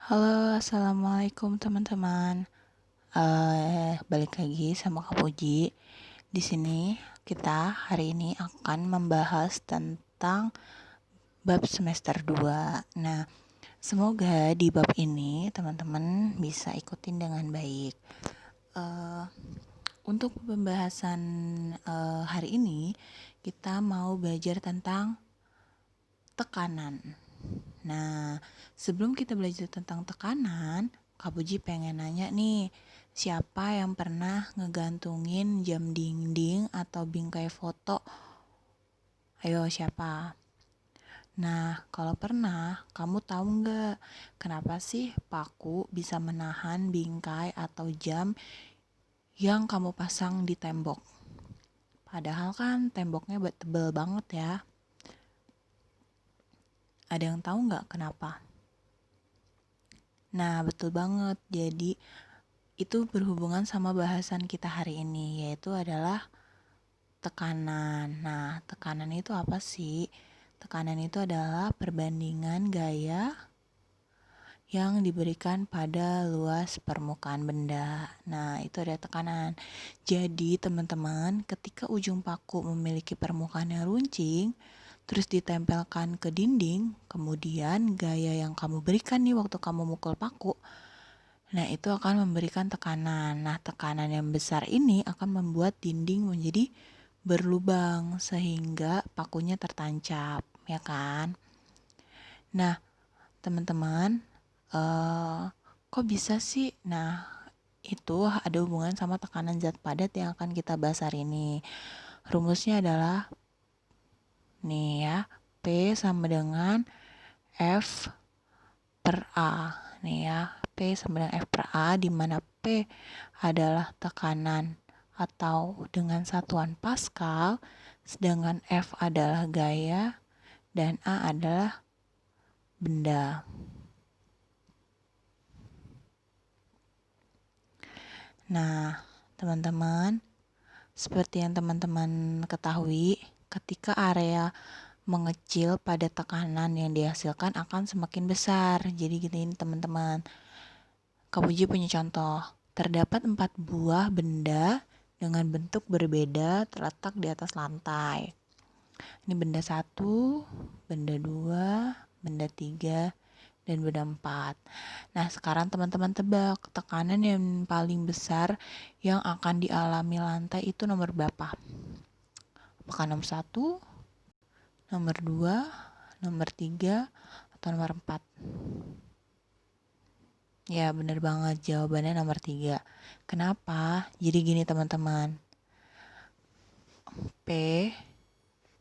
Halo, assalamualaikum teman-teman. Balik lagi sama Kak Puji. Di sini kita hari ini akan membahas tentang bab semester 2. Nah, semoga di bab ini teman-teman bisa ikutin dengan baik. Eh, untuk pembahasan hari ini kita mau belajar tentang tekanan. Nah, sebelum kita belajar tentang tekanan, Kak Puji pengen nanya nih, siapa yang pernah ngegantungin jam dinding atau bingkai foto? Ayo, siapa? Nah, kalau pernah, kamu tahu nggak kenapa sih paku bisa menahan bingkai atau jam yang kamu pasang di tembok? Padahal kan temboknya tebel banget ya. Ada yang tahu nggak kenapa? Nah, betul banget. Jadi, itu berhubungan sama bahasan kita hari ini, yaitu adalah tekanan. Nah, tekanan itu apa sih? Tekanan itu adalah perbandingan gaya yang diberikan pada luas permukaan benda. Nah, itu ada tekanan. Jadi, teman-teman, ketika ujung paku memiliki permukaan yang runcing, terus ditempelkan ke dinding, kemudian gaya yang kamu berikan nih waktu kamu mukul paku, nah, itu akan memberikan tekanan. Nah, tekanan yang besar ini akan membuat dinding menjadi berlubang sehingga pakunya tertancap, ya kan? Nah, teman-teman, kok bisa sih? Nah, itu ada hubungan sama tekanan zat padat yang akan kita bahas hari ini. Rumusnya adalah nih ya, P sama dengan F per A. Nih ya, P sama dengan F per A, di mana P adalah tekanan atau dengan satuan Pascal, sedangkan F adalah gaya, dan A adalah benda. Nah, teman-teman, seperti yang teman-teman ketahui, ketika area mengecil pada tekanan yang dihasilkan akan semakin besar. Jadi gini teman-teman, Kak Puji punya contoh. Terdapat 4 buah benda dengan bentuk berbeda terletak di atas lantai. Ini benda 1, benda 2, benda 3, dan benda 4. Nah, sekarang teman-teman tebak tekanan yang paling besar yang akan dialami lantai itu nomor berapa? Apakah nomor 1, nomor 2, nomor 3, atau nomor 4? Ya, bener banget, jawabannya nomor 3. Kenapa? Jadi gini teman-teman, P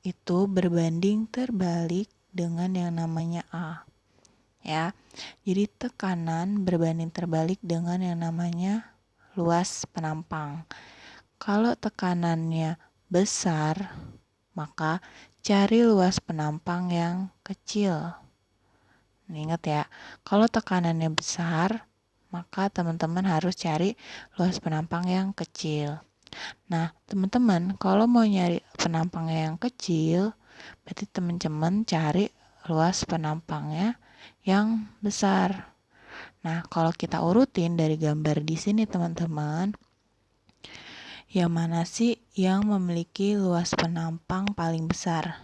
itu berbanding terbalik dengan yang namanya A. Ya, jadi tekanan berbanding terbalik dengan yang namanya luas penampang. Kalau tekanannya besar, maka cari luas penampang yang kecil. Ingat ya, kalau tekanannya besar, maka teman-teman harus cari luas penampang yang kecil. Nah, teman-teman, kalau mau nyari penampangnya yang kecil, berarti teman-teman cari luas penampangnya yang besar. Nah, kalau kita urutin dari gambar di sini, teman-teman, yang mana sih yang memiliki luas penampang paling besar?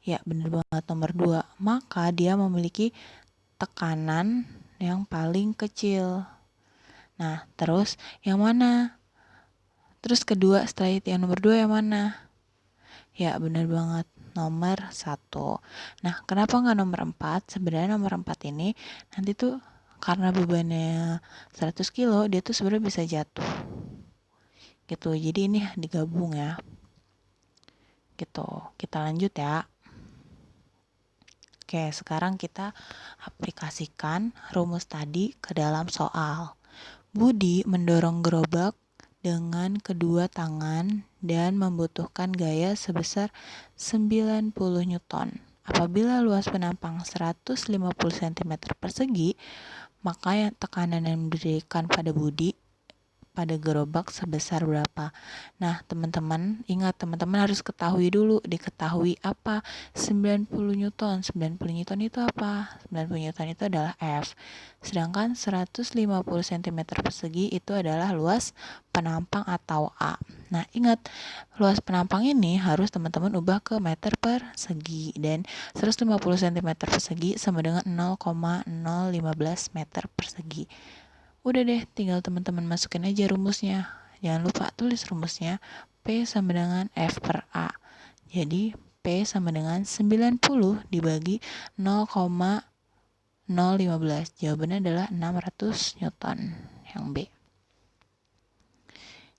Ya, benar banget, nomor 2. Maka dia memiliki tekanan yang paling kecil. Nah, terus yang mana? Terus kedua setelah itu yang nomor 2 yang mana? Ya, benar banget, nomor 1. Nah, kenapa nggak nomor 4? Sebenarnya nomor 4 ini nanti tuh karena bebannya 100 kilo, dia tuh sebenarnya bisa jatuh. Gitu, jadi ini digabung ya. Gitu, kita lanjut ya. Oke, sekarang kita aplikasikan rumus tadi ke dalam soal. Budi mendorong gerobak dengan kedua tangan dan membutuhkan gaya sebesar 90 Newton. Apabila luas penampang 150 cm persegi, maka tekanan yang diberikan pada Budi pada gerobak sebesar berapa. Nah, teman-teman, ingat teman-teman harus diketahui apa 90 Newton. 90 Newton itu apa? 90 Newton itu adalah F. Sedangkan 150 cm persegi itu adalah luas penampang atau A. Nah, ingat luas penampang ini harus teman-teman ubah ke meter persegi, dan 150 cm persegi sama dengan 0,015 meter persegi. Udah deh, tinggal teman-teman masukin aja rumusnya. Jangan lupa tulis rumusnya. P sama dengan F per A. Jadi P sama dengan 90 dibagi 0,015. Jawabannya adalah 600 Newton. Yang B.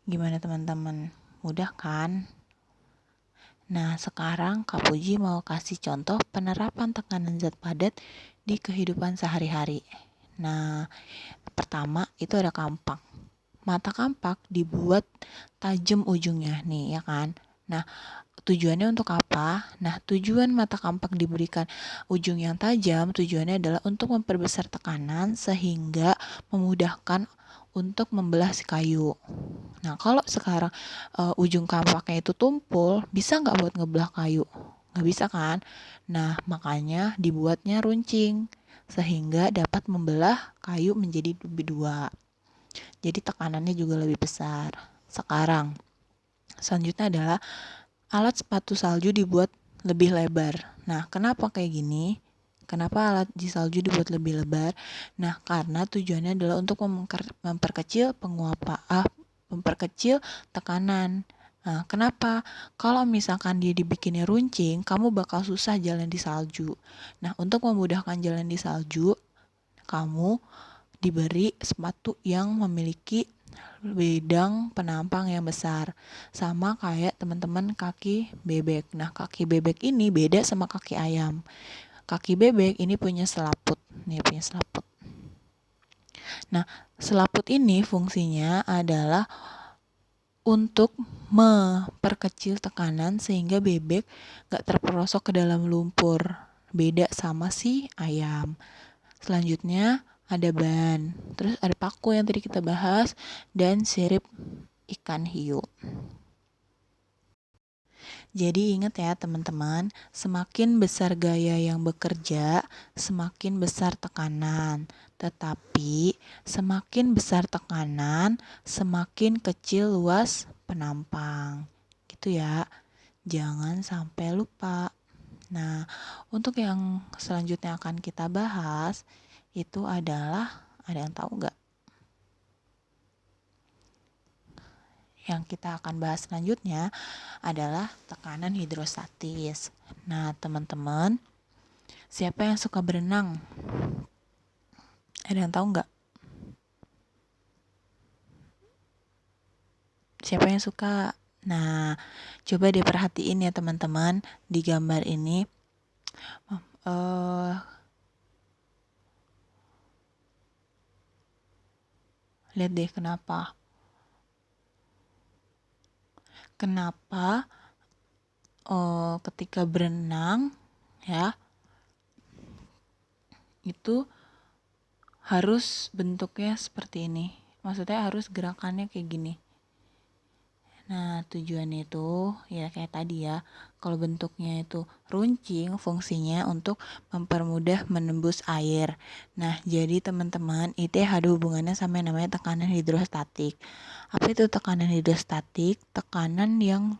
Gimana teman-teman? Mudah kan? Nah, sekarang Kak Puji mau kasih contoh penerapan tekanan zat padat di kehidupan sehari-hari. Nah, pertama itu ada kampak. Mata kampak dibuat tajam ujungnya nih, ya kan? Nah, tujuannya untuk apa? Nah, tujuan mata kampak diberikan ujung yang tajam, tujuannya adalah untuk memperbesar tekanan sehingga memudahkan untuk membelah si kayu. Nah, kalau sekarang ujung kampaknya itu tumpul, bisa nggak buat ngebelah kayu? Nggak bisa kan? Nah, makanya dibuatnya runcing sehingga dapat membelah kayu menjadi lebih dua. Jadi tekanannya juga lebih besar. Sekarang, selanjutnya adalah alat sepatu salju dibuat lebih lebar. Nah, kenapa kayak gini? Kenapa alat di salju dibuat lebih lebar? Nah, karena tujuannya adalah untuk memperkecil tekanan. Nah, kenapa? Kalau misalkan dia dibikinnya runcing, kamu bakal susah jalan di salju. Nah, untuk memudahkan jalan di salju, kamu diberi sepatu yang memiliki bidang penampang yang besar, sama kayak teman-teman kaki bebek. Nah, kaki bebek ini beda sama kaki ayam. Kaki bebek ini punya selaput. Nah, selaput ini fungsinya adalah untuk memperkecil tekanan sehingga bebek gak terperosok ke dalam lumpur. Beda sama si ayam. Selanjutnya ada ban, terus ada paku yang tadi kita bahas, dan sirip ikan hiu. Jadi ingat ya teman-teman, semakin besar gaya yang bekerja, semakin besar tekanan. Tetapi semakin besar tekanan, semakin kecil luas penampang. Gitu ya, jangan sampai lupa. Nah, untuk yang selanjutnya akan kita bahas, itu adalah, ada yang tahu nggak? Yang kita akan bahas selanjutnya adalah tekanan hidrostatis. Nah, teman-teman, siapa yang suka berenang? Ada yang tahu nggak? Siapa yang suka? Nah, coba diperhatiin ya teman-teman di gambar ini. Lihat deh kenapa ketika berenang ya itu harus bentuknya seperti ini. Maksudnya harus gerakannya kayak gini. Nah, tujuannya itu ya kayak tadi ya. Kalau bentuknya itu runcing, fungsinya untuk mempermudah menembus air. Nah, jadi teman-teman, itu ada hubungannya sama yang namanya tekanan hidrostatik. Apa itu tekanan hidrostatik? Tekanan yang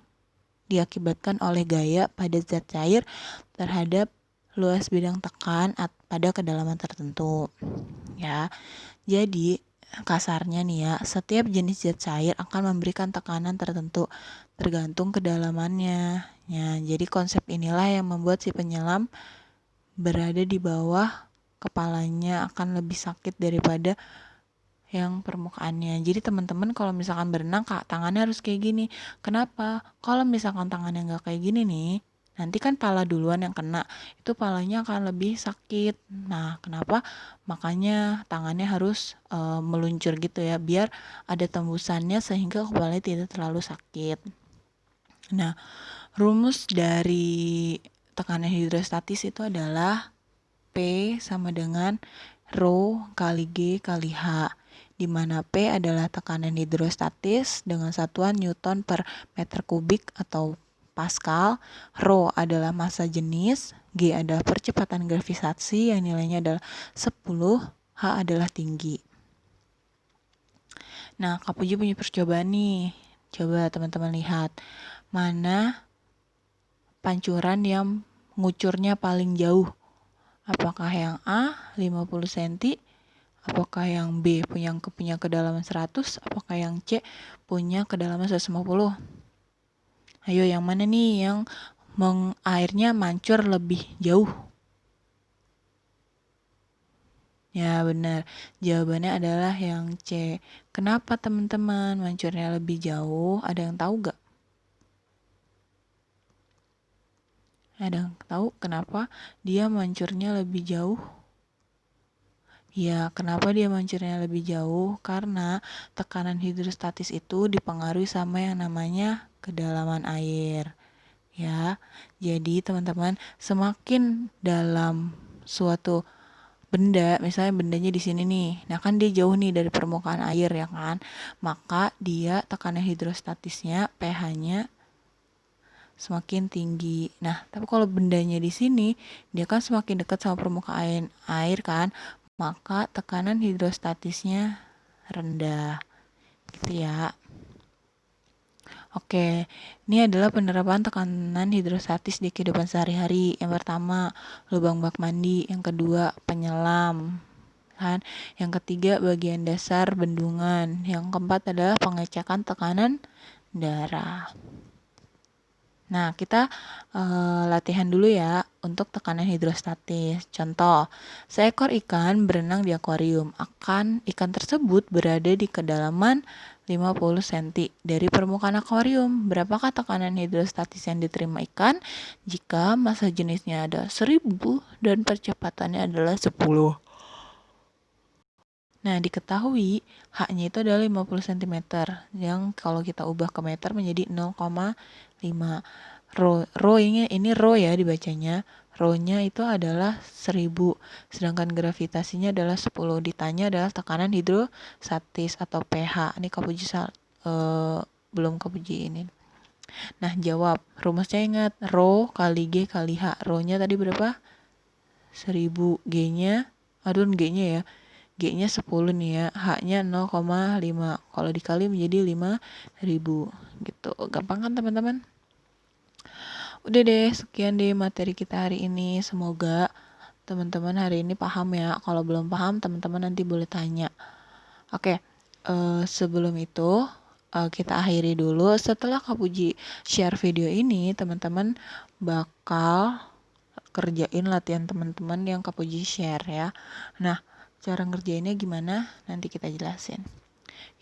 diakibatkan oleh gaya pada zat cair terhadap luas bidang tekan pada kedalaman tertentu. Ya. Jadi kasarnya nih ya, setiap jenis zat cair akan memberikan tekanan tertentu tergantung kedalamannya. Ya, jadi konsep inilah yang membuat si penyelam berada di bawah kepalanya akan lebih sakit daripada yang permukaannya. Jadi teman-teman kalau misalkan berenang, tangannya harus kayak gini. Kenapa? Kalau misalkan tangannya nggak kayak gini nih, nanti kan pala duluan yang kena, itu palanya akan lebih sakit. Nah, kenapa? Makanya tangannya harus meluncur gitu ya, biar ada tembusannya sehingga kepalanya tidak terlalu sakit. Nah, rumus dari tekanan hidrostatis itu adalah P sama dengan Rho kali G kali H. di mana P adalah tekanan hidrostatis dengan satuan Newton per meter kubik atau Pascal, Rho adalah massa jenis, G adalah percepatan gravitasi yang nilainya adalah 10, H adalah tinggi. Nah, Kak Puji punya percobaan nih. Coba teman-teman lihat, mana pancuran yang ngucurnya paling jauh? Apakah yang A 50 cm? Apakah yang B punya kedalaman 100? Apakah yang C punya kedalaman 150? Ayo, yang mana nih yang airnya mancur lebih jauh? Ya benar, jawabannya adalah yang C. Kenapa teman-teman mancurnya lebih jauh? Ada yang tahu gak? Ada yang tahu kenapa dia mancurnya lebih jauh? Ya, kenapa dia mancurnya lebih jauh? Karena tekanan hidrostatis itu dipengaruhi sama yang namanya kedalaman air. Ya, jadi teman-teman, semakin dalam suatu benda, misalnya bendanya di sini nih, nah kan dia jauh nih dari permukaan air ya kan, maka dia tekanan hidrostatisnya, pH-nya semakin tinggi. Nah, tapi kalau bendanya di sini, dia kan semakin dekat sama permukaan air kan, maka tekanan hidrostatisnya rendah. Gitu ya. Oke, ini adalah penerapan tekanan hidrostatis di kehidupan sehari-hari. Yang pertama, lubang bak mandi. Yang kedua, penyelam. Kan? Yang ketiga, bagian dasar bendungan. Yang keempat adalah pengecekan tekanan darah. Nah, kita latihan dulu ya untuk tekanan hidrostatis. Contoh, seekor ikan berenang di akuarium. Ikan tersebut berada di kedalaman 50 cm dari permukaan akuarium. Berapakah tekanan hidrostatis yang diterima ikan jika massa jenisnya ada 1000 dan percepatannya adalah 10? Nah, diketahui H-nya itu adalah 50 cm, yang kalau kita ubah ke meter menjadi 0,5. Ini rho ya dibacanya. Rho-nya itu adalah 1000, sedangkan gravitasinya adalah 10. Ditanya adalah tekanan hidrostatis atau pH. Ini Kapuji belum Kapuji ini. Nah, jawab. Rumusnya ingat, rho kali G kali H. Rho-nya tadi berapa? 1000. G-nya ya. G-nya 10 nih ya, H-nya 0,5. Kalau dikali menjadi 5000 gitu. Gampang kan teman-teman? Udah deh, sekian deh materi kita hari ini. Semoga teman-teman hari ini paham ya. Kalau belum paham, teman-teman nanti boleh tanya. Oke, sebelum itu kita akhiri dulu. Setelah Kak Puji share video ini, teman-teman bakal kerjain latihan teman-teman yang Kak Puji share ya. Nah, cara ngerjainnya gimana? Nanti kita jelasin.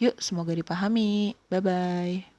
Yuk, semoga dipahami. Bye-bye.